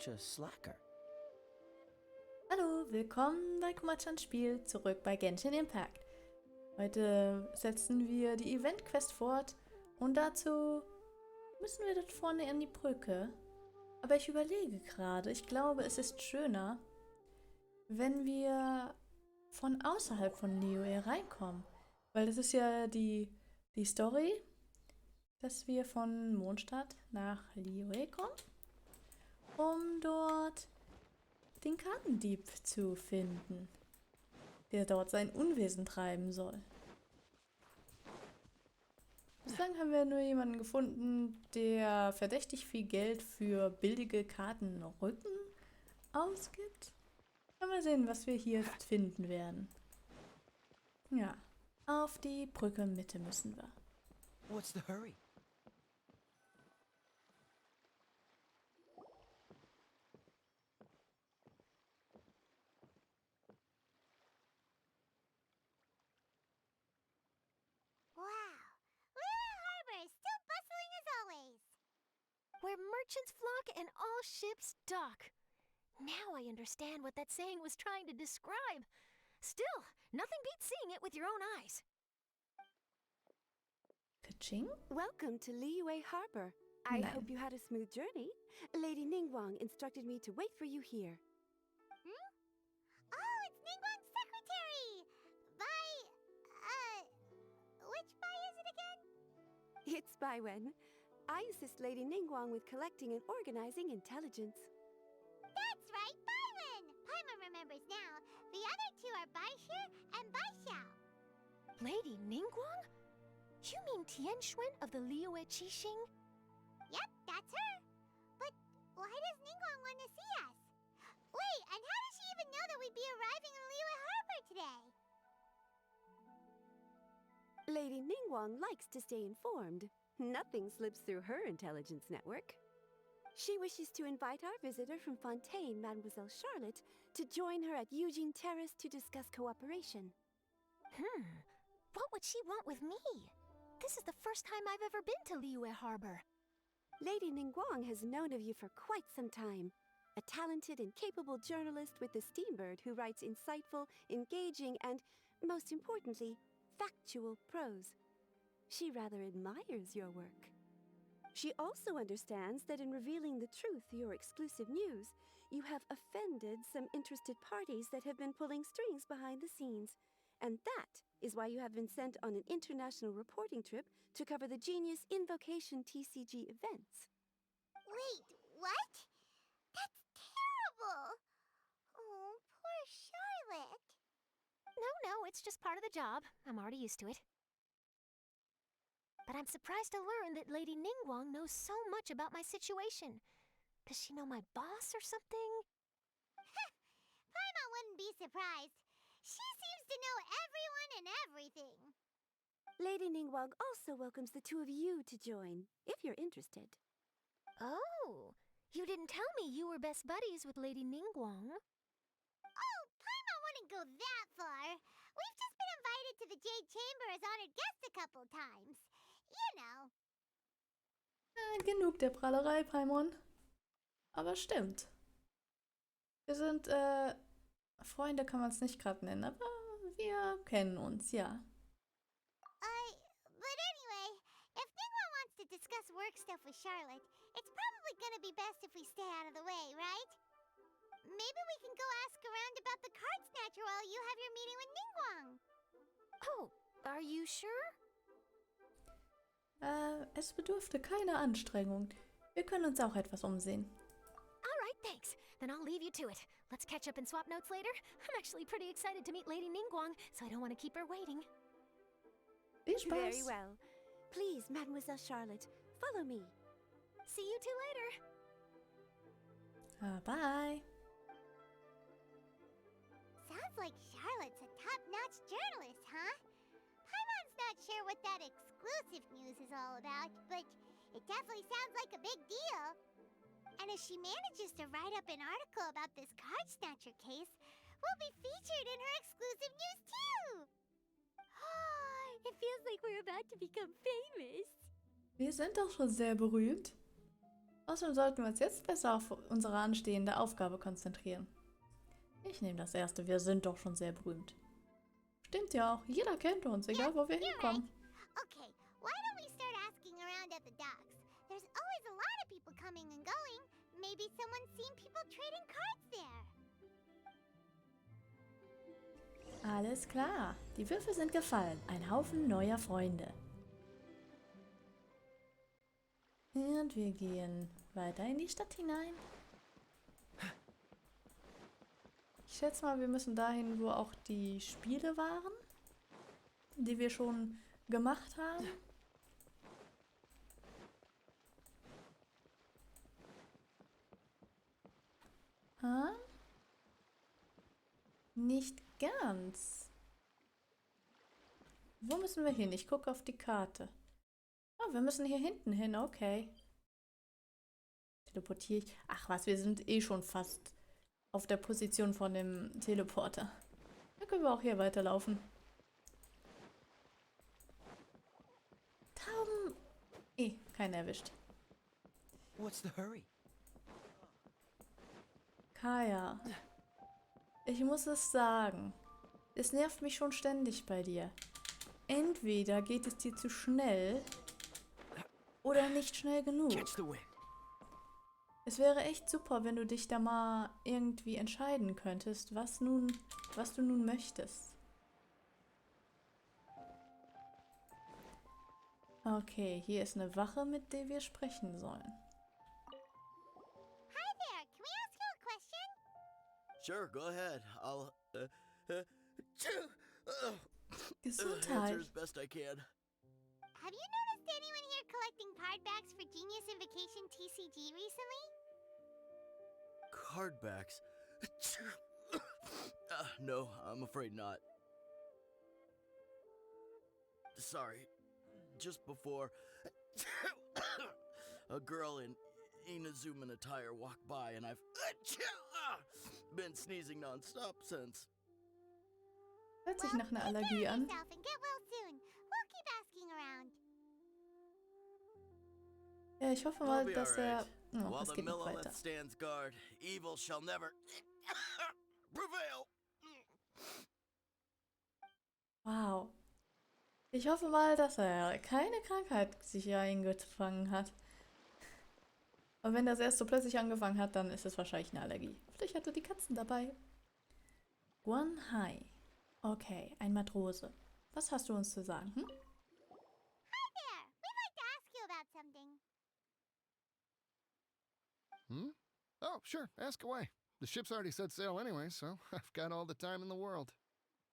such a slacker? Hallo, willkommen bei Kumachan Spiel, zurück bei Genshin Impact. Heute setzen wir die Event-Quest fort und dazu müssen wir dort vorne an die Brücke. Aber ich überlege gerade, ich glaube, es ist schöner, wenn wir von außerhalb von Liyue reinkommen. Weil das ist ja die Story, dass wir von Mondstadt nach Liyue kommen, um dort den Kartendieb zu finden, der dort sein Unwesen treiben soll. Bislang haben wir nur jemanden gefunden, der verdächtig viel Geld für billige Kartenrücken ausgibt. Mal sehen, was wir hier finden werden. Ja, auf die Brücke Mitte müssen wir. What's the hurry? Wow, Liyue Harbor is still bustling as always. Where merchants flock and all ships dock. Now I understand what that saying was trying to describe. Still, nothing beats seeing it with your own eyes. Kaching? Welcome to Liyue Harbor. I Nein. hope you had a smooth journey. Lady Ningguang instructed me to wait for you here. Oh, it's Ningguang's secretary! Which Bai is it again? It's Baiwen. I assist Lady Ningguang with collecting and organizing intelligence. That's right, Baiwen! Paimon remembers now. The other two are Baishir and Baishao. Lady Ningguang? You mean Tianxuan of the Liyue Qixing? Yep, that's her. But why does Ningguang want to see us? Wait, and how does she even know that we'd be arriving in Liyue Harbor today? Lady Ningguang likes to stay informed. Nothing slips through her intelligence network. She wishes to invite our visitor from Fontaine, Mademoiselle Charlotte, to join her at Eugene Terrace to discuss cooperation. What would she want with me? This is the first time I've ever been to Liyue Harbor. Lady Ningguang has known of you for quite some time. A talented and capable journalist with the Steambird who writes insightful, engaging, and, most importantly, factual prose. She rather admires your work. She also understands that in revealing the truth through your exclusive news, you have offended some interested parties that have been pulling strings behind the scenes. And that is why you have been sent on an international reporting trip to cover the Genius Invocation TCG events. Wait, what? That's terrible! Oh, poor Charlotte. No, it's just part of the job. I'm already used to it. But I'm surprised to learn that Lady Ningguang knows so much about my situation. Does she know my boss or something? Paimon wouldn't be surprised. She seems to know everyone and everything. Lady Ningguang also welcomes the two of you to join, if you're interested. Oh, you didn't tell me you were best buddies with Lady Ningguang. Oh, Paimon wouldn't go that far. We've just been invited to the Jade Chamber as honored guests a couple times. You know. Genug der Prahlerei, Paimon. Aber stimmt. Wir sind, Freunde kann man es nicht gerade nennen, aber wir kennen uns, ja. But anyway, if Ningguang wants to discuss work stuff with Charlotte, it's probably gonna be best if we stay out of the way, right? Maybe we can go ask around about the card snatcher while you have your meeting with Ningguang. Oh, are you sure? Es bedurfte keiner Anstrengung. Wir können uns auch etwas umsehen. All right, thanks. Then I'll leave you to it. Let's catch up and swap notes later. I'm actually pretty excited to meet Lady Ningguang, so I don't want to keep her waiting. Viel Spaß. Very well. Please, Mademoiselle Charlotte, follow me. See you two later. Bye. Sounds like Charlotte's a top-notch journalist, huh? Paimon's not sure what that exclusive news is all about, but it definitely sounds like a big deal. And if she manages to write up an article about this card snatcher case, we'll be featured in her exclusive news too! It feels like we're about to become famous. Wir sind doch schon sehr berühmt. Außerdem sollten wir uns jetzt besser auf unsere anstehende Aufgabe konzentrieren. Ich nehme das erste, wir sind doch schon sehr berühmt. Stimmt ja auch, jeder kennt uns, egal wo wir hinkommen. Okay, why don't we start asking around at the docks? There's always a lot of people coming and going. Maybe someone's seen people trading cards there. Alles klar, die Würfel sind gefallen. Ein Haufen neuer Freunde. Und wir gehen weiter in die Stadt hinein. Ich schätze mal, wir müssen dahin, wo auch die Spiele waren, die wir schon gemacht haben. Ha? Nicht ganz. Wo müssen wir hin? Ich gucke auf die Karte. Oh, wir müssen hier hinten hin, okay. Teleportiere ich. Ach was, wir sind eh schon fast auf der Position von dem Teleporter. Dann können wir auch hier weiterlaufen. Tauben. Keiner erwischt. What's the hurry? Kaya. Ich muss es sagen. Es nervt mich schon ständig bei dir. Entweder geht es dir zu schnell oder nicht schnell genug. Catch the wind. Es wäre echt super, wenn du dich da mal irgendwie entscheiden könntest, was du nun möchtest. Okay, hier ist eine Wache, mit der wir sprechen sollen. Hi there, can we ask you a question? Sure, go ahead. I'll Gesundheit. answer as best I can. Have you noticed anyone here collecting card backs for Genius Invocation TCG recently? Cardbacks. No, I'm afraid not. Sorry. Just before, a girl in Inazuman attire walked by, and I've been sneezing nonstop since. Hört sich nach einer Take care Allergie of an. yourself and get well soon. We'll keep asking around. Ja, ich hoffe We'll mal, be dass alright. er... Oh, While es the geht noch weiter. Millilith stands guard, evil shall never prevail. Wow. Ich hoffe mal, dass er keine Krankheit sich hier eingefangen hat. Und wenn das erst so plötzlich angefangen hat, dann ist es wahrscheinlich eine Allergie. Vielleicht hat er die Katzen dabei. Guan Hai. Okay, ein Matrose. Was hast du uns zu sagen? Hm? Hi there, we'd like to ask you about something. Hmm? Oh, sure. Ask away. The ship's already set sail anyway, so I've got all the time in the world.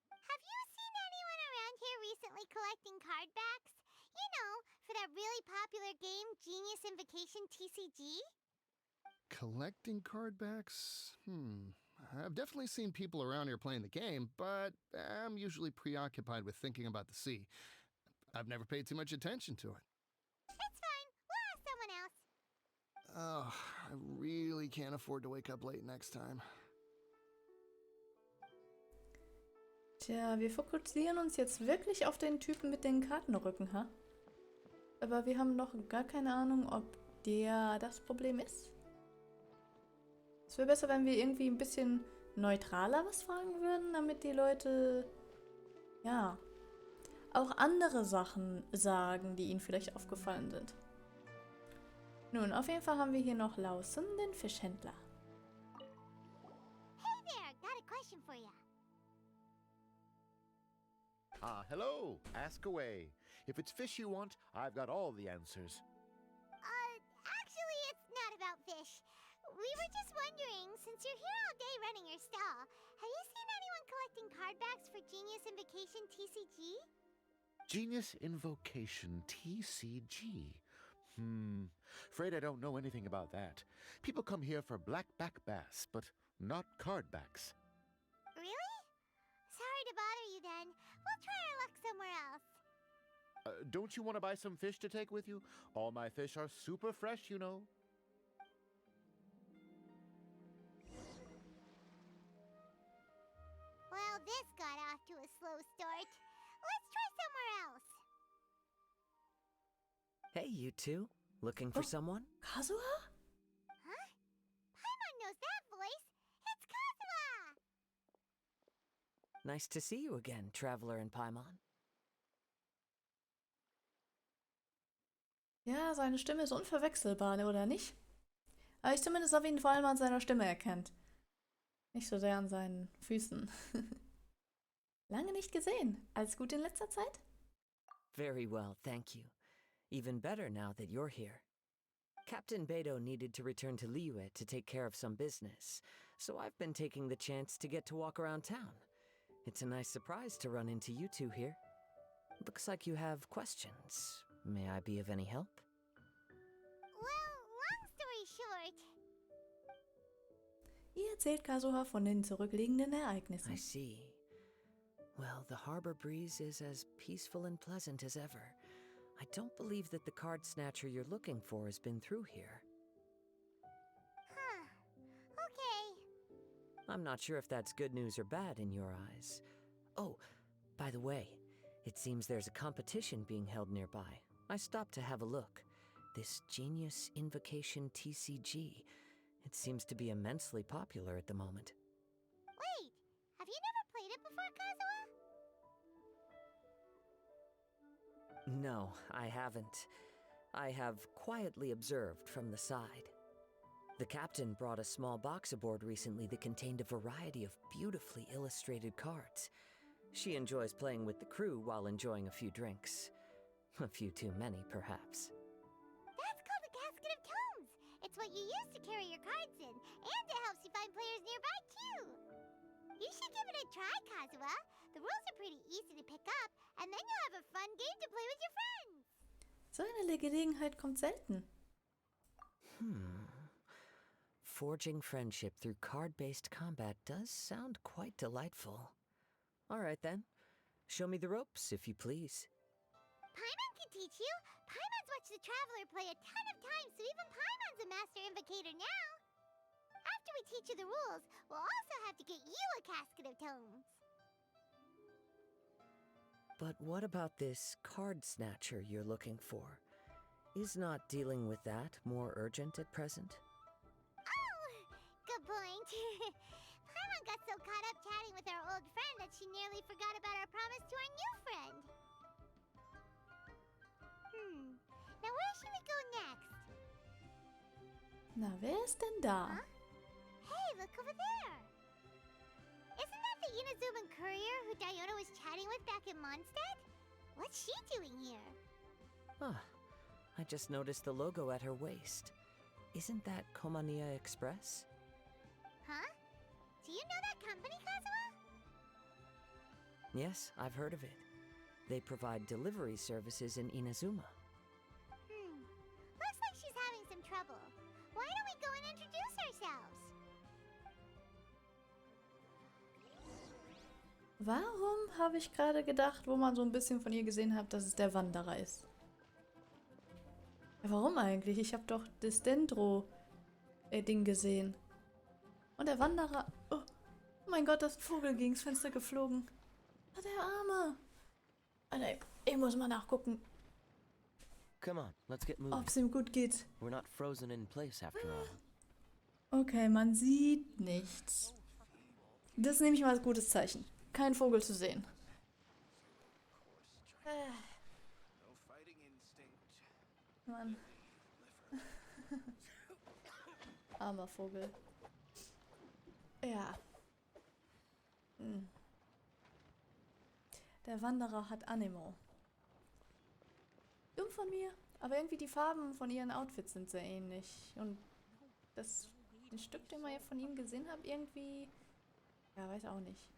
Have you seen anyone around here recently collecting card backs? You know, for that really popular game, Genius Invocation TCG? Collecting card backs? I've definitely seen people around here playing the game, but I'm usually preoccupied with thinking about the sea. I've never paid too much attention to it. It's fine, we'll ask someone else. Oh, I really can't afford to wake up late next time. Tja, wir fokussieren uns jetzt wirklich auf den Typen mit den Kartenrücken, ha? Aber wir haben noch gar keine Ahnung, ob der das Problem ist. Es wäre besser, wenn wir irgendwie ein bisschen neutraler was fragen würden, damit die Leute, ja, auch andere Sachen sagen, die ihnen vielleicht aufgefallen sind. Nun, auf jeden Fall haben wir hier noch Lawson, den Fischhändler. Hey there, got a question for you. Ah, hello. Ask away. If it's fish you want, I've got all the answers. Actually, it's not about fish. We were just wondering, since you're here all day running your stall, have you seen anyone collecting card backs for Genius Invocation TCG? Genius Invocation TCG. Afraid I don't know anything about that. People come here for blackback bass, but not cardbacks. Really? Sorry to bother you then. We'll try our luck somewhere else. Don't you want to buy some fish to take with you? All my fish are super fresh, you know. Well, this got off to a slow start. Let's try somewhere else. Hey, you two. Looking for Oh. someone? Kazuha? Nice to see you again, Traveler in Paimon. Ja, seine Stimme ist unverwechselbar, oder nicht? Aber ich zumindest habe ihn vor allem an seiner Stimme erkannt. Nicht so sehr an seinen Füßen. Lange nicht gesehen. Alles gut in letzter Zeit? Very well, thank you. Even better now that you're here. Captain Beidou needed to return to Liyue to take care of some business, so I've been taking the chance to get to walk around town. It's a nice surprise to run into you two here. Looks like you have questions. May I be of any help? Well, long story short, Ihr erzählt Kazuha von den zurückliegenden Ereignissen. I see. Well, the harbor breeze is as peaceful and pleasant as ever. I don't believe that the card snatcher you're looking for has been through here. huh. Okay. I'm not sure if that's good news or bad in your eyes. Oh, by the way, it seems there's a competition being held nearby. I stopped to have a look. This Genius Invocation TCG. It seems to be immensely popular at the moment. Wait, have you never played it before, Kazuha? No, I haven't. I have quietly observed from the side. The captain brought a small box aboard recently that contained a variety of beautifully illustrated cards. She enjoys playing with the crew while enjoying a few drinks. A few too many, perhaps. That's called a casket of tomes. It's what you use to carry your cards in, and it helps you find players nearby, too. You should give it a try, Kazuha. The rules are pretty easy to pick up, and then you'll have a fun game to play with your friends. So eine Gelegenheit kommt selten. Forging friendship through card-based combat does sound quite delightful. All right, then. Show me the ropes, if you please. Paimon can teach you. Paimon's watched the Traveler play a ton of times, so even Paimon's a master invocator now. After we teach you the rules, we'll also have to get you a casket of tomes. But what about this card snatcher you're looking for? Is not dealing with that more urgent at present? Oh, good point. Paimon got so caught up chatting with our old friend that she nearly forgot about our promise to our new friend. Now where should we go next? Na, wer ist denn da? Huh? Hey, look over there. Isn't that the Inazuman courier who Diona was chatting with back in Mondstadt? What's she doing here? Ah, I just noticed the logo at her waist. Isn't that Komaniya Express? Huh? Do you know that company, Kazuha? Yes, I've heard of it. They provide delivery services in Inazuma. Looks like she's having some trouble. Why don't we go and introduce ourselves? Warum habe ich gerade gedacht, wo man so ein bisschen von ihr gesehen hat, dass es der Wanderer ist? Ja, warum eigentlich? Ich habe doch das Dendro-Ding gesehen. Und der Wanderer... Oh mein Gott, das Vogel gegen's Fenster geflogen. Ah, der Arme. Alter, ich muss mal nachgucken, Come on, let's get moving. ob es ihm gut geht. We're not frozen in place after all. Okay, man sieht nichts. Das nehme ich mal als gutes Zeichen. Kein Vogel zu sehen. Mann. Armer Vogel. Ja. Der Wanderer hat Anemo. Dumm von mir, aber irgendwie die Farben von ihren Outfits sind sehr ähnlich. Und das Stück, den wir ja von ihm gesehen haben, irgendwie... Ja, weiß auch nicht.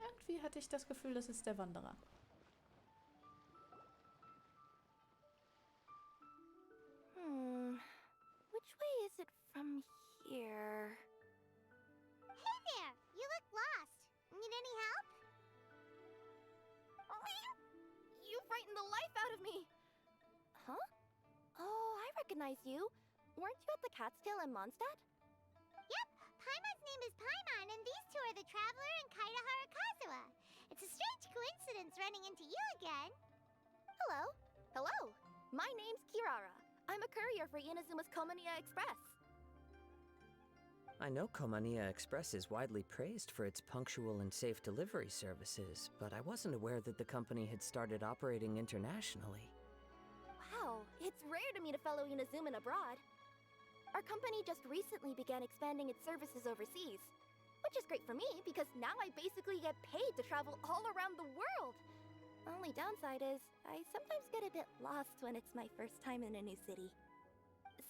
Irgendwie hatte ich das Gefühl, das ist der Wanderer. Which way is it from here? Hey there! You look lost. Need any help? You frightened the life out of me! Huh? Oh, I recognize you. Weren't you at the Cat's Tail in Mondstadt? Yep, Paimon's name is Paimon, and these two are the Traveler and Kaitahara Kazuha. It's a strange coincidence running into you again. Hello. Hello. My name's Kirara. I'm a courier for Inazuma's Komaniya Express. I know Komania Express is widely praised for its punctual and safe delivery services, but I wasn't aware that the company had started operating internationally. Wow, it's rare to meet a fellow Inazuman abroad. Our company just recently began expanding its services overseas, which is great for me because now I basically get paid to travel all around the world. Only downside is I sometimes get a bit lost when it's my first time in a new city.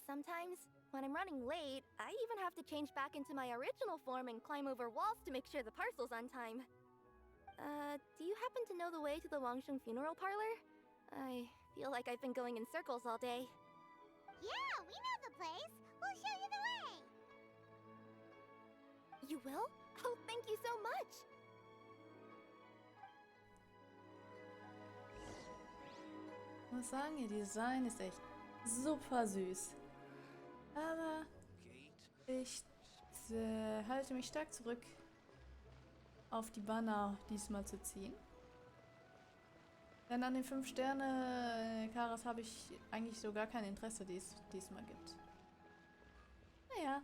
Sometimes, when I'm running late, I even have to change back into my original form and climb over walls to make sure the parcel's on time. Do you happen to know the way to the Wangsheng funeral parlor? I feel like I've been going in circles all day. Yeah, we know the place. We'll show you the way. You will? Oh, thank you so much! Ich muss sagen, ihr Design ist echt super süß. Aber ich halte mich stark zurück, auf die Banner diesmal zu ziehen. Denn an den 5 Sterne Karas habe ich eigentlich so gar kein Interesse, die es diesmal gibt. Naja,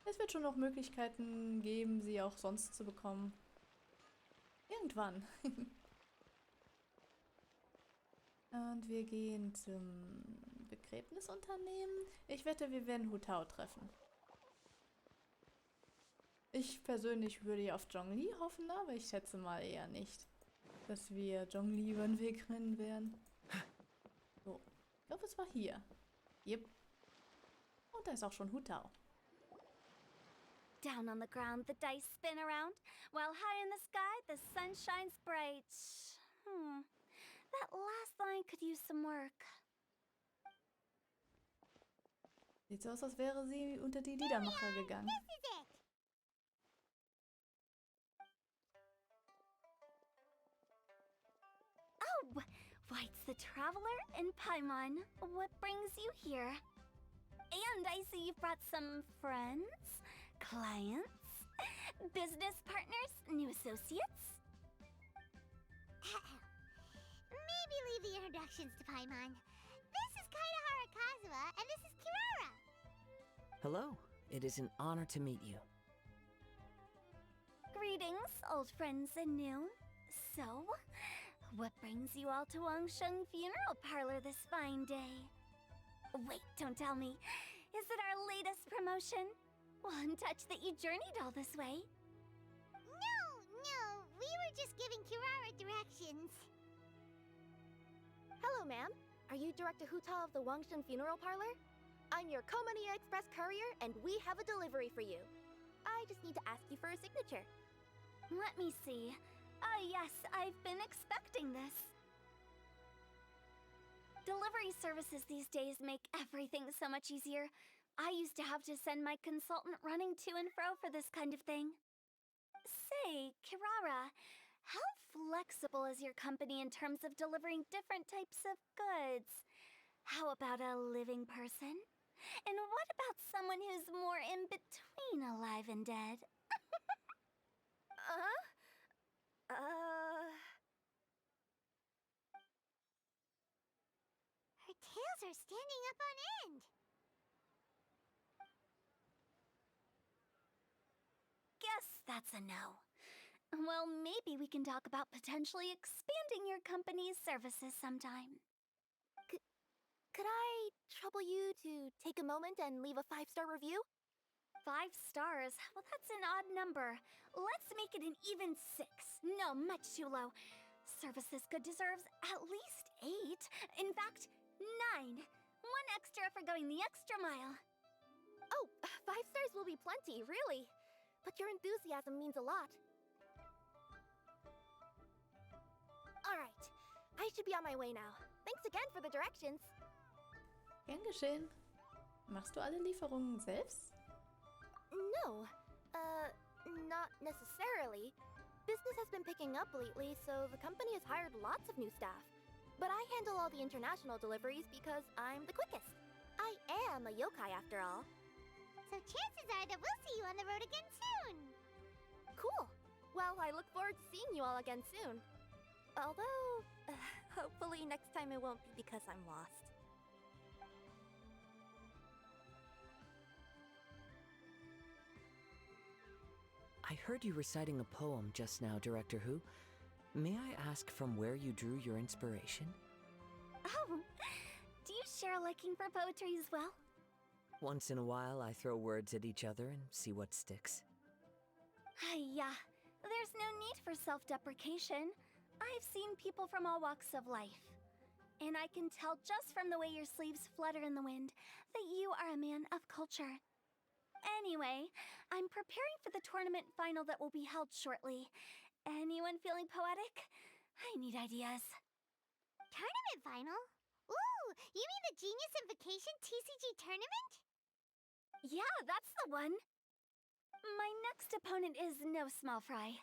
es wird schon noch Möglichkeiten geben, sie auch sonst zu bekommen. Irgendwann. Und wir gehen zum Begräbnisunternehmen. Ich wette, wir werden Hu-Tao treffen. Ich persönlich würde ja auf Zhongli hoffen, aber ich schätze mal eher nicht, dass wir Zhongli über den Weg rennen werden. So, ich glaube, es war hier. Yep. Und da ist auch schon Hu-Tao. Down on the ground, the dice spin around, while high in the sky, the sun shines bright. That last line could use some work. Sieht so aus, als wäre sie unter die Liedermacher gegangen. This is it. Oh, White's the traveler in Paimon. What brings you here? And I see you've brought some friends, clients, business partners, new associates. Maybe leave the introductions to Paimon. This is Kaidahara Kazuha, and this is Kirara. Hello, it is an honor to meet you. Greetings, old friends and new. So, what brings you all to Wangsheng Funeral Parlor this fine day? Wait, don't tell me. Is it our latest promotion? One touch that you journeyed all this way? No, we were just giving Kirara directions. Hello, ma'am. Are you Director Hu-Tao of the Wangsheng Funeral Parlor? I'm your Komania Express courier, and we have a delivery for you. I just need to ask you for a signature. Let me see. Ah, yes, I've been expecting this. Delivery services these days make everything so much easier. I used to have to send my consultant running to and fro for this kind of thing. Say, Kirara, how flexible is your company in terms of delivering different types of goods? How about a living person? And what about someone who's more in between alive and dead? Her tails are standing up on end. Guess that's a no. Well, maybe we can talk about potentially expanding your company's services sometime. Could I trouble you to take a moment and leave a 5-star review? 5 stars? Well, that's an odd number. Let's make it an even 6. No, much too low. Service this good deserves at least 8. In fact, 9. 1 extra for going the extra mile. Oh, 5 stars will be plenty, really. But your enthusiasm means a lot. Alright, I should be on my way now. Thanks again for the directions. Gern geschehen. Machst du alle Lieferungen selbst? No, not necessarily. Business has been picking up lately, so the company has hired lots of new staff. But I handle all the international deliveries because I'm the quickest. I am a yokai after all. So chances are that we'll see you on the road again soon. Cool. Well, I look forward to seeing you all again soon. Although, hopefully next time it won't be because I'm lost. I heard you reciting a poem just now, Director Hu. May I ask from where you drew your inspiration? Oh, do you share a liking for poetry as well? Once in a while, I throw words at each other and see what sticks. Yeah, there's no need for self-deprecation. I've seen people from all walks of life. And I can tell just from the way your sleeves flutter in the wind that you are a man of culture. Anyway, I'm preparing for the tournament final that will be held shortly. Anyone feeling poetic? I need ideas. Tournament final? Ooh, you mean the Genius Invocation TCG tournament? Yeah, that's the one. My next opponent is no small fry.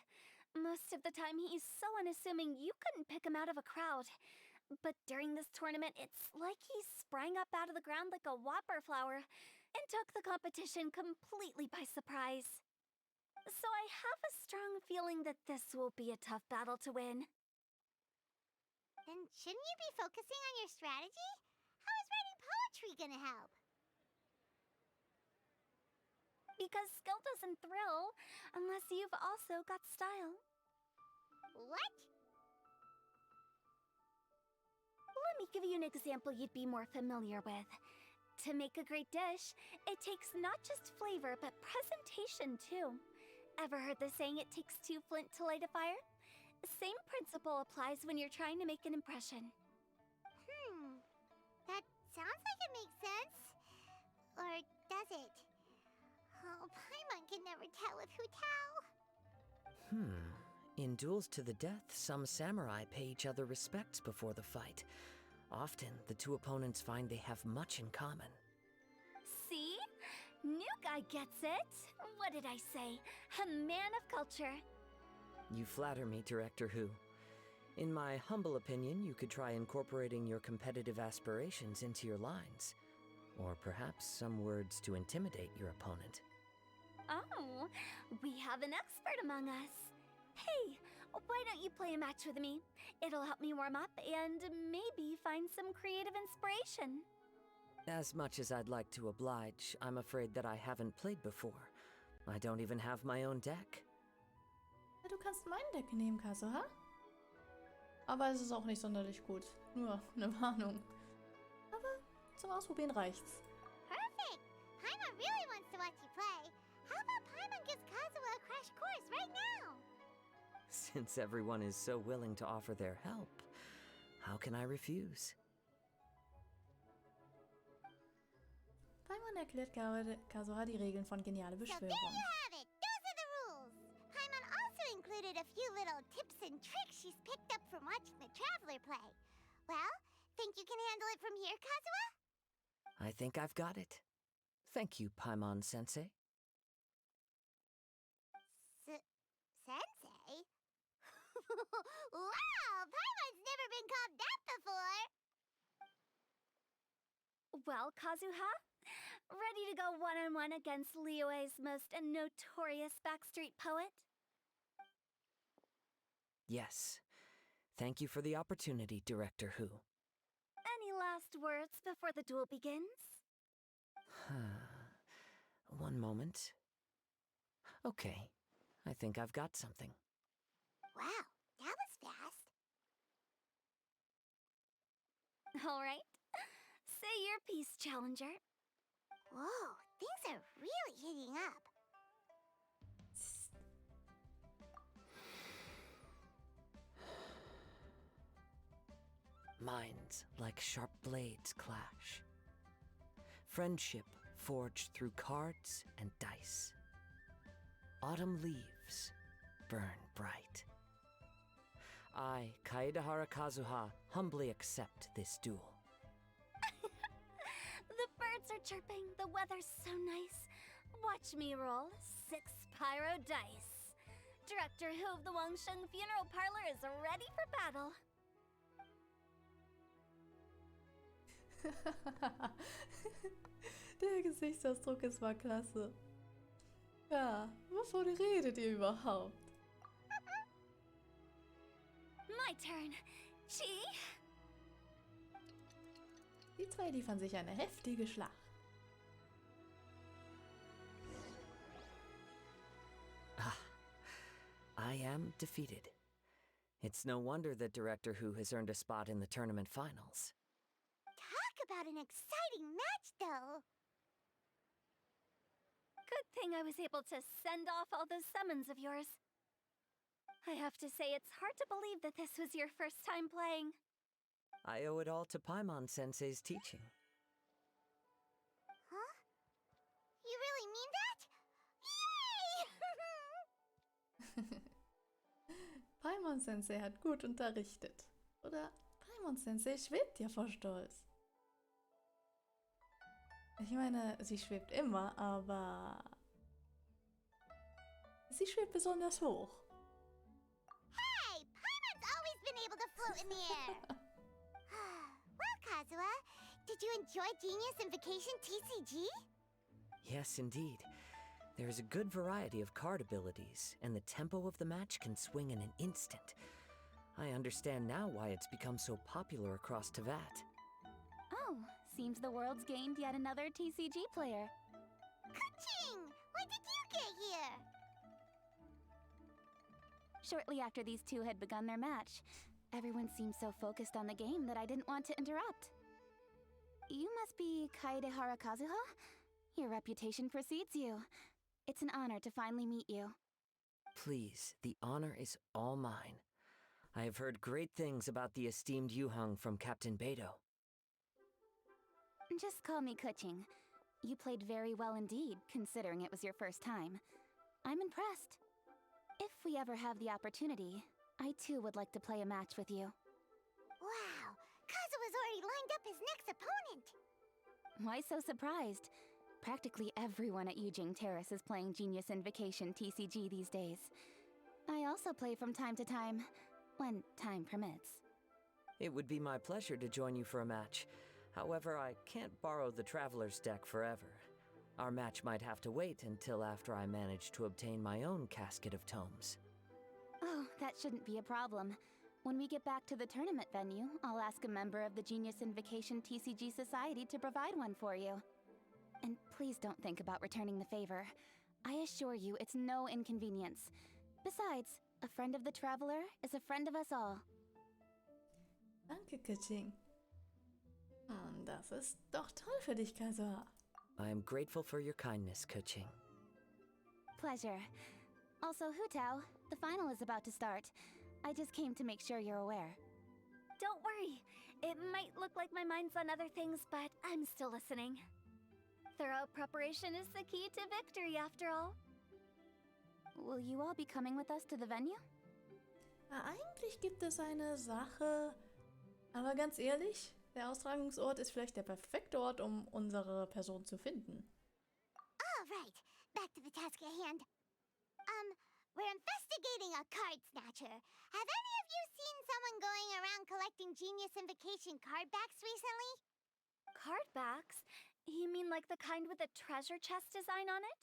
Most of the time he's so unassuming you couldn't pick him out of a crowd. But during this tournament, it's like he sprang up out of the ground like a whopper flower and took the competition completely by surprise. So I have a strong feeling that this will be a tough battle to win. Then shouldn't you be focusing on your strategy? How is writing poetry gonna help? Because skill doesn't thrill unless you've also got style. What? Let me give you an example you'd be more familiar with. To make a great dish, it takes not just flavor, but presentation too. Ever heard the saying, it takes two flint to light a fire? Same principle applies when you're trying to make an impression. That sounds like it makes sense. Or does it? Oh, Paimon can never tell with Hu-Tao. In duels to the death, some samurai pay each other respects before the fight. Often, the two opponents find they have much in common. See? New guy gets it. What did I say? A man of culture. You flatter me, Director Hu. In my humble opinion, you could try incorporating your competitive aspirations into your lines. Or perhaps some words to intimidate your opponent. Oh, we have an expert among us. Hey, why don't you play a match with me? It'll help me warm up and maybe find some creative inspiration. As much as I'd like to oblige, I'm afraid that I haven't played before. I don't even have my own deck. Ja, du kannst mein Deck nehmen, Kazuha. Aber es ist auch nicht sonderlich gut. Nur eine Warnung. Aber zum Ausprobieren reicht's. Perfect! Paimon really wants to watch you play. How about Paimon gives Kazuha a crash course right now? Since everyone is so willing to offer their help, how can I refuse? Paimon erklärt Kazuha die Regeln von Geniale So there Beschwörung. you have it! Those are the rules! Paimon also included a few little tips and tricks she's picked up from watching the Traveler play. Well, think you can handle it from here, Kazuha? I think I've got it. Thank you, Paimon-sensei. Sensei? Wow! Paimon's never been called that before! Well, Kazuha, ready to go one-on-one against Liyue's most notorious backstreet poet? Yes. Thank you for the opportunity, Director Hu. Any last words before the duel begins? One moment. Okay. I think I've got something. Wow, that was fast. All right. Say your piece, Challenger. Whoa, things are really heating up. Minds like sharp blades clash. Friendship forged through cards and dice. Autumn leaves burn bright. I, Kaedahara Kazuha, humbly accept this duel. The birds are chirping, the weather's so nice. Watch me roll 6 pyro dice. Director Hu of the Wangsheng Funeral Parlor is ready for battle. Der Gesichtsausdruck ist mal klasse. Ja, wovon redet ihr überhaupt? My turn. Chi? Die zwei liefern sich eine heftige Schlacht. am defeated. It's no wonder that Director Hu has earned a spot in the tournament finals. Talk about an exciting match, though. Good thing I was able to send off all those summons of yours. I have to say, it's hard to believe that this was your first time playing. I owe it all to Paimon-sensei's teaching. Huh? You really mean that? Yay! Paimon-sensei hat gut unterrichtet. Oder Paimon-sensei schwebt ja vor Stolz. Ich meine, sie schwebt immer, aber sie schwebt besonders hoch. Hey, Paimon's always been able to float in the air. Well, Kazuha, did you enjoy Genius Invocation TCG? Yes, indeed. There is a good variety of card abilities, and the tempo of the match can swing in an instant. I understand now why it's become so popular across Teyvat. Oh, seems the world's gained yet another TCG player. Ka-ching! When did you get here? Shortly after these two had begun their match, everyone seemed so focused on the game that I didn't want to interrupt. You must be Kaedehara Kazuha? Your reputation precedes you. It's an honor to finally meet you. Please, the honor is all mine. I have heard great things about the esteemed Yuheng from Captain Beidou. Just call me Kuching. You played very well indeed, considering it was your first time. I'm impressed. If we ever have the opportunity, I too would like to play a match with you. Wow, Kazuha's already lined up his next opponent. Why so surprised? Practically everyone at Yujing Terrace is playing Genius Invocation TCG these days. I also play from time to time, when time permits. It would be my pleasure to join you for a match. However, I can't borrow the Traveler's deck forever. Our match might have to wait until after I manage to obtain my own casket of tomes. Oh, that shouldn't be a problem. When we get back to the tournament venue, I'll ask a member of the Genius Invocation TCG Society to provide one for you. And please don't think about returning the favor. I assure you it's no inconvenience. Besides, a friend of the Traveler is a friend of us all. Danke, Kuching. Das ist doch toll für dich, Kazuha. I am grateful for your kindness, Kuching. Pleasure. Also, Hu-Tao, the final is about to start. I just came to make sure you're aware. Don't worry. It might look like my mind's on other things, but I'm still listening. Thorough preparation is the key to victory, after all. Will you all be coming with us to the venue? Eigentlich gibt es eine Sache, aber ganz ehrlich, der Austragungsort ist vielleicht der perfekte Ort, um unsere Person zu finden. All right, back to the task at hand. We're investigating a card snatcher. Have any of you seen someone going around collecting Genius Invocation card backs recently? Card backs? You mean like the kind with a treasure chest design on it?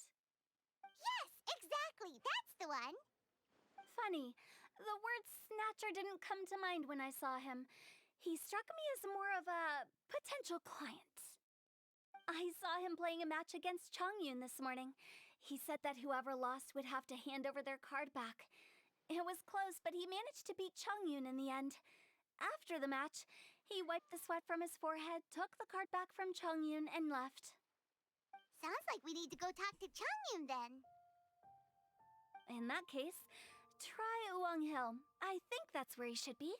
Yes, exactly. That's the one. Funny, the word snatcher didn't come to mind when I saw him. He struck me as more of a potential client. I saw him playing a match against Chongyun this morning. He said that whoever lost would have to hand over their card back. It was close, but he managed to beat Chongyun in the end. After the match, he wiped the sweat from his forehead, took the card back from Chongyun, and left. Sounds like we need to go talk to Chongyun then. In that case, try Uwang Hill. I think that's where he should be.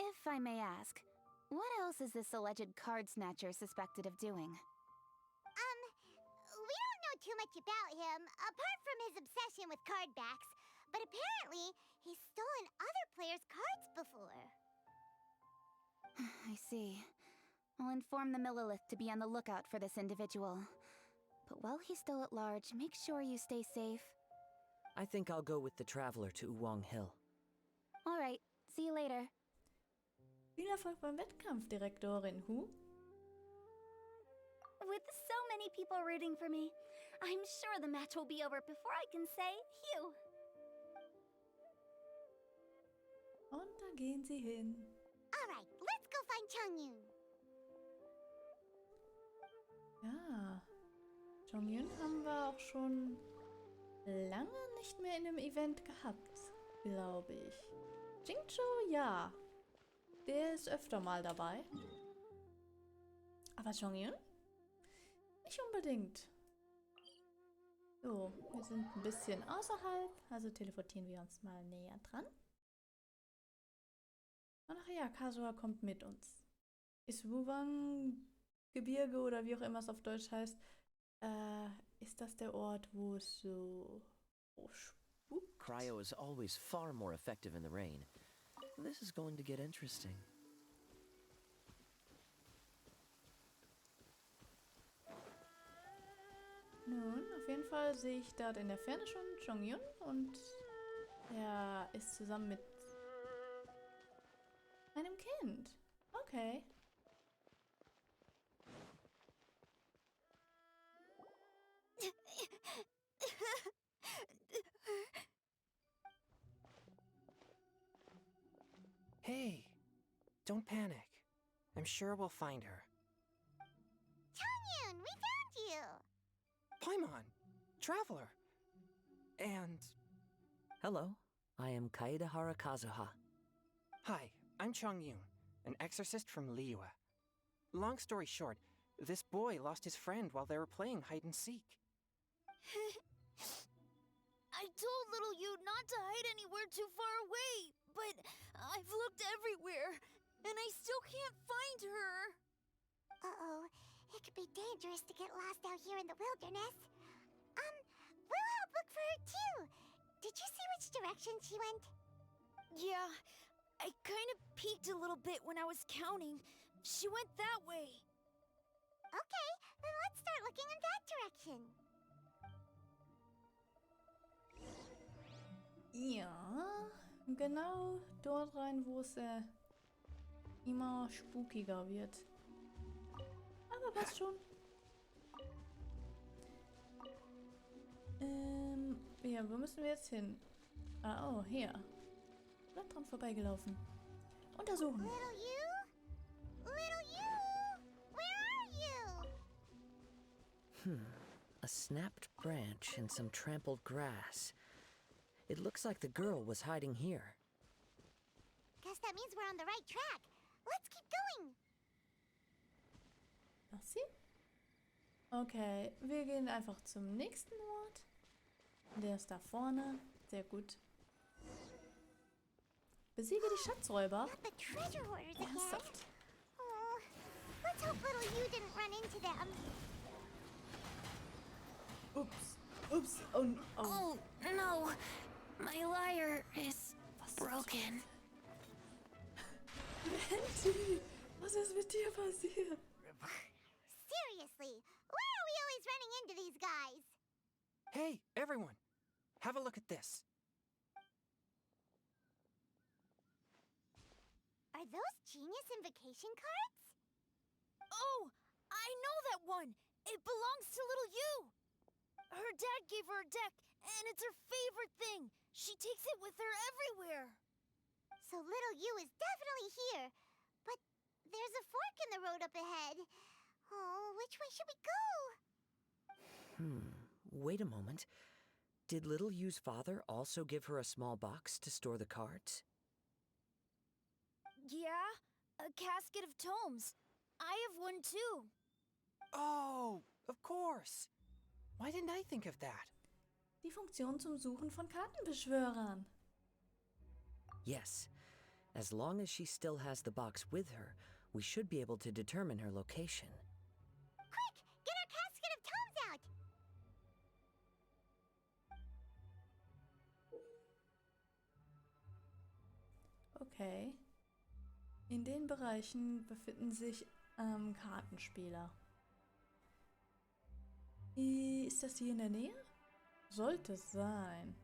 If I may ask, what else is this alleged card snatcher suspected of doing? We don't know too much about him, apart from his obsession with card backs. But apparently, he's stolen other players' cards before. I see. I'll inform the Millilith to be on the lookout for this individual. But while he's still at large, make sure you stay safe. I think I'll go with the Traveler to Uwang Hill. All right, see you later. Viel Erfolg beim Wettkampf, Direktorin Hu. With so many people rooting for me, I'm sure the match will be over before I can say Phew. Und da gehen sie hin. All right, let's go find Chongyun. Ja, Chongyun haben wir auch schon lange nicht mehr in einem Event gehabt. glaube ich. Jingcho, ja. Der ist öfter mal dabei. Aber Chongyun? Nicht unbedingt. So, wir sind ein bisschen außerhalb, also teleportieren wir uns mal näher dran. Und ach ja, Kasua kommt mit uns. Ist Wuwang Gebirge oder wie auch immer es auf Deutsch heißt, ist das der Ort, wo es so spukt? Cryo is always far more effective in the rain. This is going to get interesting. Nun, auf jeden Fall sehe ich dort in der Ferne schon Chongyun und er ist zusammen mit einem Kind. Okay. Hey, don't panic. I'm sure we'll find her. Chongyun, we found you! Paimon, traveler. And Hello, I am Kaedahara Kazuha. hi, I'm Chongyun, an exorcist from Liyue. Long story short, this boy lost his friend while they were playing hide and seek. I told little you not to hide anywhere too far away, but I've looked everywhere, and I still can't find her. Uh-oh, it could be dangerous to get lost out here in the wilderness. We'll help look for her too. Did you see which direction she went? Yeah, I kind of peeked a little bit when I was counting. She went that way. Okay, then let's start looking in that direction. Ja, genau dort rein, wo es immer spukiger wird. Aber passt schon. Ja, wo müssen wir jetzt hin? Ah, oh, hier. Bin dran vorbeigelaufen. Untersuchen. Little you? Little you? Where are you? A snapped branch and some trampled grass. It looks like the girl was hiding here. Guess that means we're on the right track. Let's keep going. Merci. Okay, wir gehen einfach zum nächsten Ort. Der ist da vorne. Sehr gut. Besiege die Schatzräuber. Not the treasure hoarders again. Ernsthaft? Oh, let's hope little you didn't run into them. Ups. Ups. Oh, oh. Oh, no. My lyre is broken. Venti, was ist mit dir passiert? Seriously, why are we always running into these guys? Hey, everyone, have a look at this. Are those genius invocation cards? Oh, I know that one. It belongs to little you. Her dad gave her a deck, and it's her favorite thing. She takes it with her everywhere. So little you is definitely here. But there's a fork in the road up ahead. Oh, which way should we go? Wait a moment. Did Little Yu's father also give her a small box to store the cards? Yeah, a casket of tomes. I have one too. Oh, of course. Why didn't I think of that? Die Funktion zum Suchen von Kartenbeschwörern. Yes. As long as she still has the box with her, we should be able to determine her location. Quick, get our casket of tomes out. Okay. In den Bereichen befinden sich Kartenspieler. Ist das hier in der Nähe? Sollte es sein.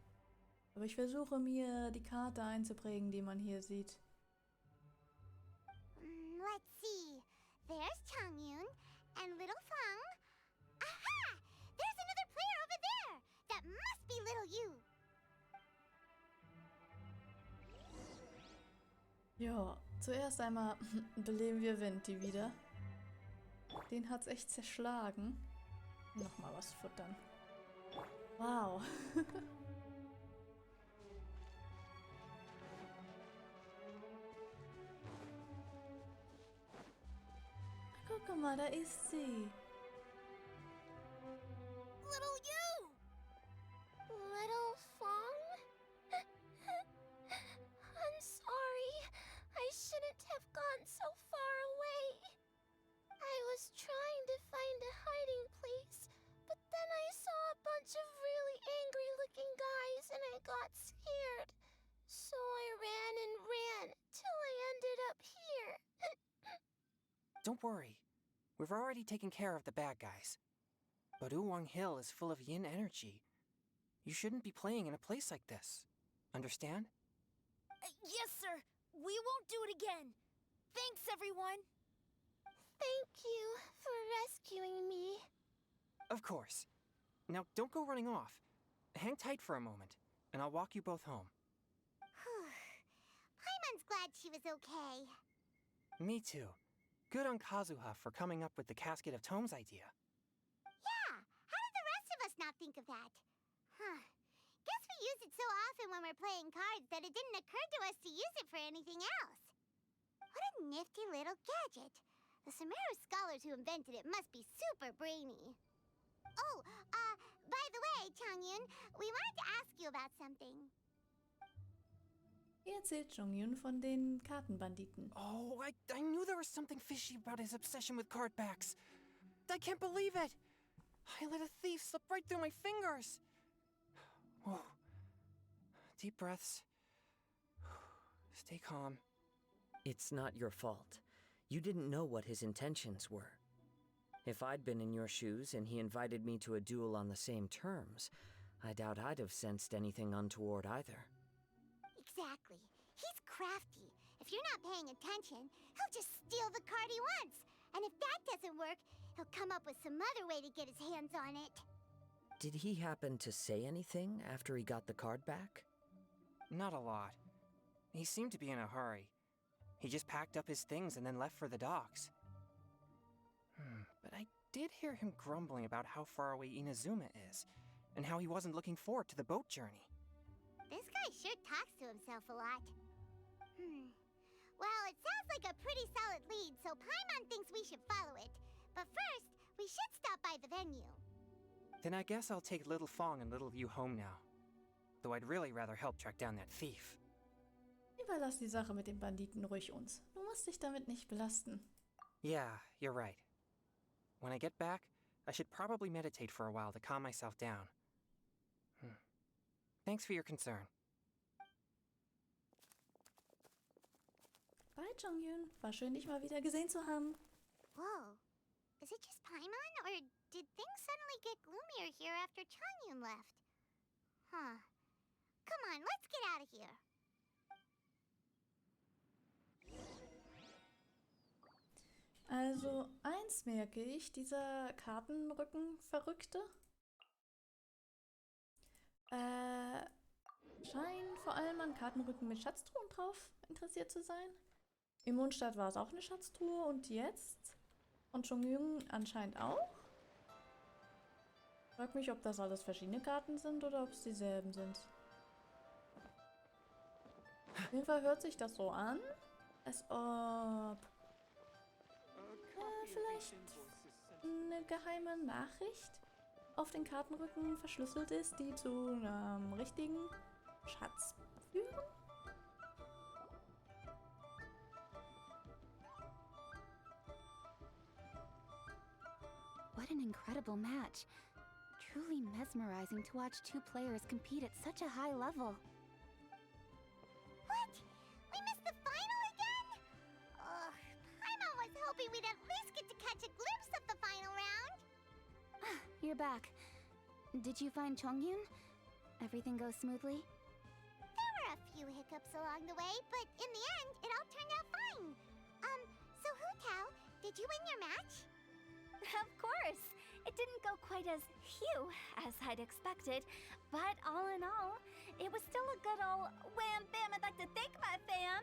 Aber ich versuche mir die Karte einzuprägen, die man hier sieht. Let's see. There's Chongyun and little Feng. Aha! There's another player over there. That must be little you. Ja, zuerst einmal beleben wir Venti wieder. Den hat's echt zerschlagen. Nochmal was futtern. Wow. guck mal, da ist sie. Little you! Little Fong? I'm sorry. I shouldn't have gone so far away. I was trying to find a hiding place, but then I saw a bunch of really angry-looking guys and I got scared. So I ran and ran till I ended up here. Don't worry. We've already taken care of the bad guys. But Uwang Hill is full of yin energy. You shouldn't be playing in a place like this. Understand? Yes, sir. We won't do it again. Thanks, everyone. Thank you for rescuing me. Of course. Now, don't go running off. Hang tight for a moment, and I'll walk you both home. Paimon's glad she was okay. Me too. Good on Kazuha for coming up with the Casket of Tomes idea. Yeah, how did the rest of us not think of that? Guess we use it so often when we're playing cards that it didn't occur to us to use it for anything else. What a nifty little gadget. The Sumeru scholars who invented it must be super brainy. Oh, by the way, Chongyun, we wanted to ask you about something. Hier erzählt Chongyun von den Kartenbanditen. Oh, I knew there was something fishy about his obsession with card backs. I can't believe it! I let a thief slip right through my fingers! Whoa. Deep breaths. Stay calm. It's not your fault. You didn't know what his intentions were. If I'd been in your shoes and he invited me to a duel on the same terms, I doubt I'd have sensed anything untoward either. Exactly. He's crafty. If you're not paying attention, he'll just steal the card he wants. And if that doesn't work, he'll come up with some other way to get his hands on it. Did he happen to say anything after he got the card back? Not a lot. He seemed to be in a hurry. He just packed up his things and then left for the docks. But I did hear him grumbling about how far away Inazuma is, and how he wasn't looking forward to the boat journey. This guy sure talks to himself a lot. Well, it sounds like a pretty solid lead, so Paimon thinks we should follow it. But first, we should stop by the venue. Then I guess I'll take Little Fong and Little Yu home now. Though I'd really rather help track down that thief. Überlass die Sache mit den Banditen ruhig uns. Du musst dich damit nicht belasten. Yeah, you're right. When I get back, I should probably meditate for a while to calm myself down. Thanks for your concern. Bye, Chongyun. War schön, dich mal wieder gesehen zu haben. Whoa. Is it just Paimon, or did things suddenly get gloomier here after Chongyun left? Come on, let's get out of here. Also, eins merke ich, dieser Kartenrücken-Verrückte scheint vor allem an Kartenrücken mit Schatztruhen drauf interessiert zu sein. Im Mondstadt war es auch eine Schatztruhe und jetzt von Chongyun anscheinend auch. Frag mich, ob das alles verschiedene Karten sind oder ob es dieselben sind. Auf jeden Fall hört sich das so an, als ob vielleicht eine geheime Nachricht auf den Kartenrücken verschlüsselt ist, die zu einem richtigen Schatz führen. What an incredible match. Truly mesmerizing to watch two players compete at such a high level. What? We missed the final again? Ugh, Paimon was hoping we'd at least get to catch a glimpse of the final round. You're back. Did you find Chongyun? Everything goes smoothly? There were a few hiccups along the way, but in the end, it all turned out fine. So Hu-Tao, did you win your match? Of course! It didn't go quite as phew as I'd expected, but all in all, it was still a good old wham bam, I'd like to thank my fam!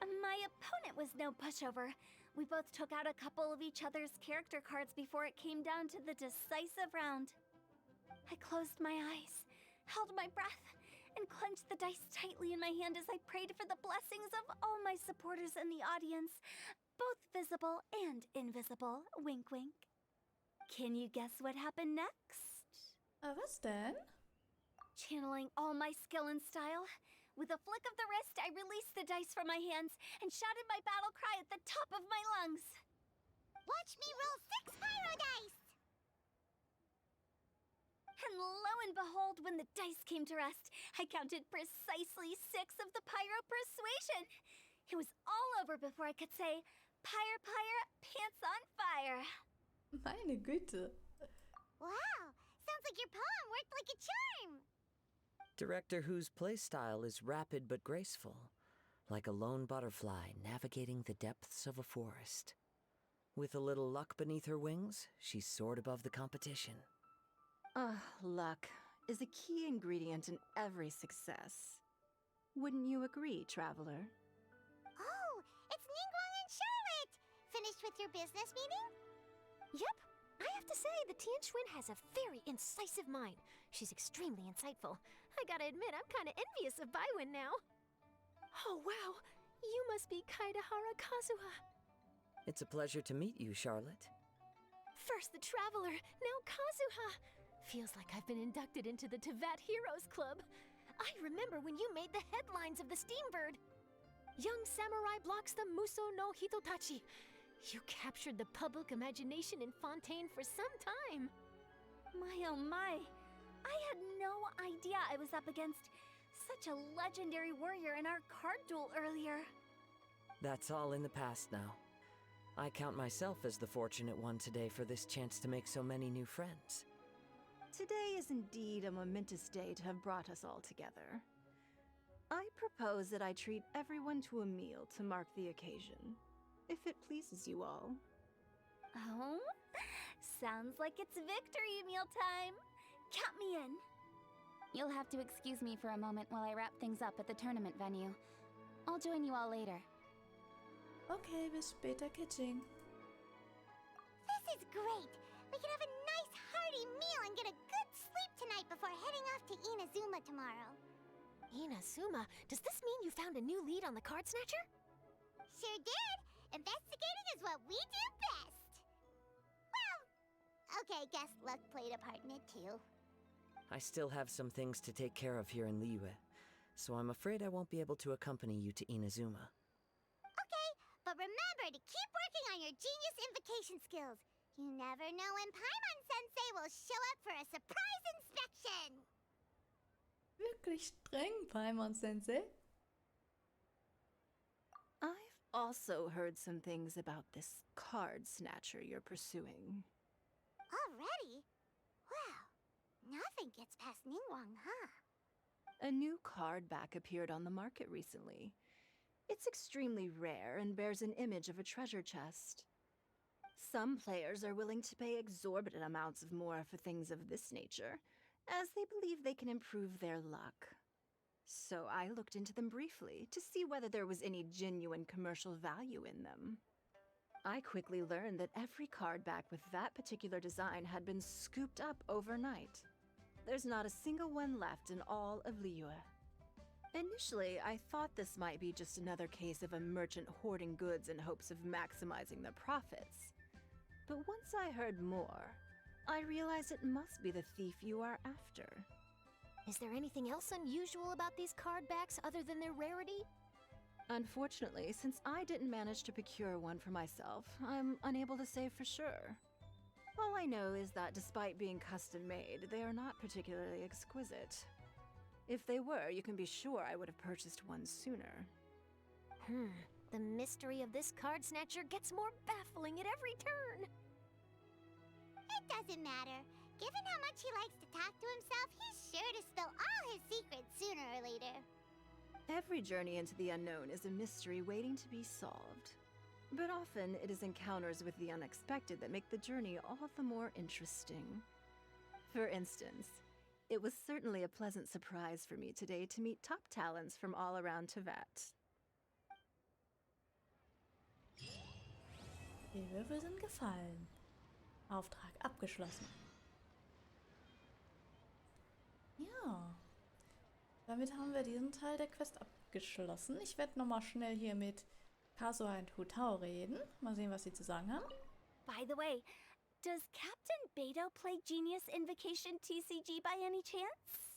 My opponent was no pushover. We both took out a couple of each other's character cards before it came down to the decisive round. I closed my eyes, held my breath, and clenched the dice tightly in my hand as I prayed for the blessings of all my supporters in the audience, both visible and invisible. Wink, wink. Can you guess what happened next? Was denn? Channeling all my skill and style, with a flick of the wrist, I released the dice from my hands and shouted my battle cry at the top of my lungs. Watch me roll 6 pyro dice! And lo and behold, when the dice came to rest, I counted precisely 6 of the pyro persuasion. It was all over before I could say, "Pyre, pyre, pants on fire." Meine Güte. Wow, sounds like your poem worked like a charm! Director Hu's playstyle is rapid but graceful, like a lone butterfly navigating the depths of a forest. With a little luck beneath her wings, she soared above the competition. Luck is a key ingredient in every success. Wouldn't you agree, traveler? Oh, it's Ningguang and Charlotte! Finished with your business meeting? Yep. I have to say, the Tianquan has a very incisive mind. She's extremely insightful. I gotta admit, I'm kinda envious of Baiwen now. Oh, wow. You must be Kaedahara Kazuha. It's a pleasure to meet you, Charlotte. First the Traveler, now Kazuha. Feels like I've been inducted into the Tevat Heroes Club. I remember when you made the headlines of the Steambird. Young samurai blocks the Muso no Hitotachi. You captured the public imagination in Fontaine for some time. My oh my. I had no idea I was up against such a legendary warrior in our card duel earlier. That's all in the past now. I count myself as the fortunate one today for this chance to make so many new friends. Today is indeed a momentous day to have brought us all together. I propose that I treat everyone to a meal to mark the occasion, if it pleases you all. Oh? Sounds like it's victory meal time. Count me in. You'll have to excuse me for a moment while I wrap things up at the tournament venue. I'll join you all later. Okay, bis später, Kitching. This is great! We can have a nice hearty meal and get a good sleep tonight before heading off to Inazuma tomorrow. Inazuma, does this mean you found a new lead on the Card Snatcher? Sure did! Investigating is what we do best! Well, okay, guess luck played a part in it too. I still have some things to take care of here in Liyue, so I'm afraid I won't be able to accompany you to Inazuma. Okay, but remember to keep working on your genius invocation skills. You never know when Paimon-sensei will show up for a surprise inspection! Wirklich streng, Paimon-sensei. I've also heard some things about this card snatcher you're pursuing. Already? Wow, nothing gets past Ningguang, huh? A new card back appeared on the market recently. It's extremely rare and bears an image of a treasure chest. Some players are willing to pay exorbitant amounts of more for things of this nature, as they believe they can improve their luck. So I looked into them briefly to see whether there was any genuine commercial value in them. I quickly learned that every card back with that particular design had been scooped up overnight. There's not a single one left in all of Liyue. Initially, I thought this might be just another case of a merchant hoarding goods in hopes of maximizing their profits. But once I heard more, I realized it must be the thief you are after. Is there anything else unusual about these card backs other than their rarity? Unfortunately, since I didn't manage to procure one for myself, I'm unable to say for sure. All I know is that despite being custom-made, they are not particularly exquisite. If they were, you can be sure I would have purchased one sooner. The mystery of this card snatcher gets more baffling at every turn. It doesn't matter. Given how much he likes to talk to himself, he's sure to spill all his secrets sooner or later. Every journey into the unknown is a mystery waiting to be solved. But often, it is encounters with the unexpected that make the journey all the more interesting. For instance, it was certainly a pleasant surprise for me today to meet top talents from all around Tevat. Die Würfel sind gefallen. Auftrag abgeschlossen. Ja. Damit haben wir diesen Teil der Quest abgeschlossen. Ich werde nochmal schnell hier mit Kazuha und Hu-Tao reden. Mal sehen, was sie zu sagen haben. By the way, does Captain Beidou play Genius Invocation TCG by any chance?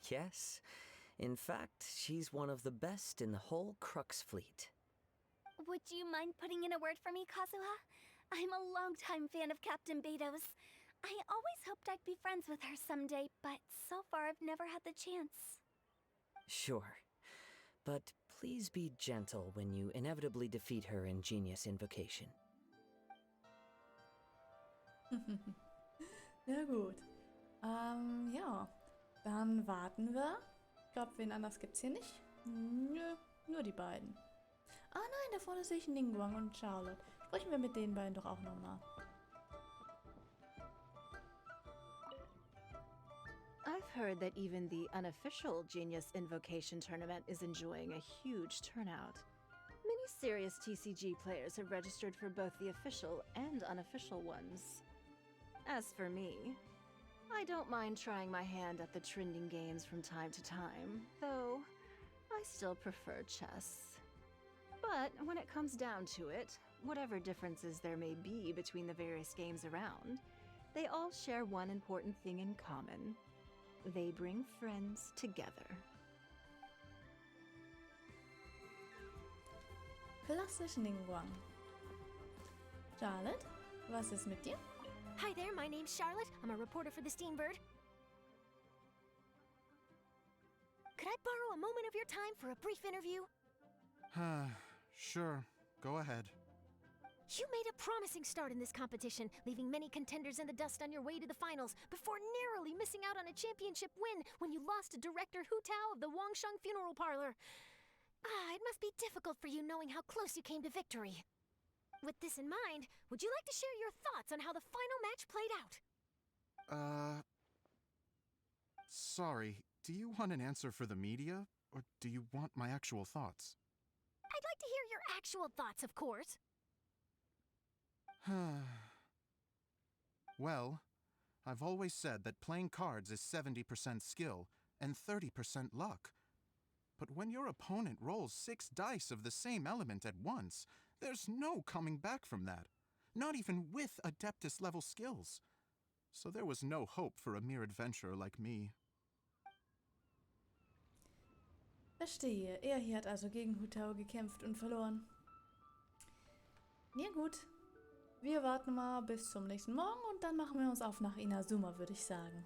Yes. In fact, she's one of the best in the whole Crux fleet. Would you mind putting in a word for me, Kazuha? I'm a longtime fan of Captain Beidou's. I always hoped I'd be friends with her someday, but so far I've never had the chance. Sure. But please be gentle when you inevitably defeat her in Genius Invocation. Ja gut. Ja. Dann warten wir. Ich glaube, wen anders gibt's hier nicht. Nö, nur die beiden. Ah nein, da vorne sehe ich Ningguang und Charlotte. Sprechen wir mit den beiden doch auch nochmal. I've heard that even the unofficial Genius Invocation tournament is enjoying a huge turnout. Many serious TCG players have registered for both the official and unofficial ones. As for me, I don't mind trying my hand at the trending games from time to time, though I still prefer chess. But when it comes down to it, whatever differences there may be between the various games around, they all share one important thing in common. They bring friends together. Klassisch Ningguang. Charlotte, was ist mit dir? Hi there, my name's Charlotte. I'm a reporter for the Steambird. Could I borrow a moment of your time for a brief interview? Sure. Go ahead. You made a promising start in this competition, leaving many contenders in the dust on your way to the finals, before narrowly missing out on a championship win when you lost to director Hu-Tao of the Wangsheng Funeral Parlor. It must be difficult for you knowing how close you came to victory. With this in mind, would you like to share your thoughts on how the final match played out? Sorry. Do you want an answer for the media, or do you want my actual thoughts? I'd like to hear your actual thoughts, of course. Well, I've always said that playing cards is 70% skill and 30% luck. But when your opponent rolls 6 dice of the same element at once, there's no coming back from that. Not even with Adeptus-level skills. So there was no hope for a mere adventurer like me. Verstehe. Er hier hat also gegen Hu-Tao gekämpft und verloren. Ja gut. Wir warten mal bis zum nächsten Morgen und dann machen wir uns auf nach Inazuma, würde ich sagen.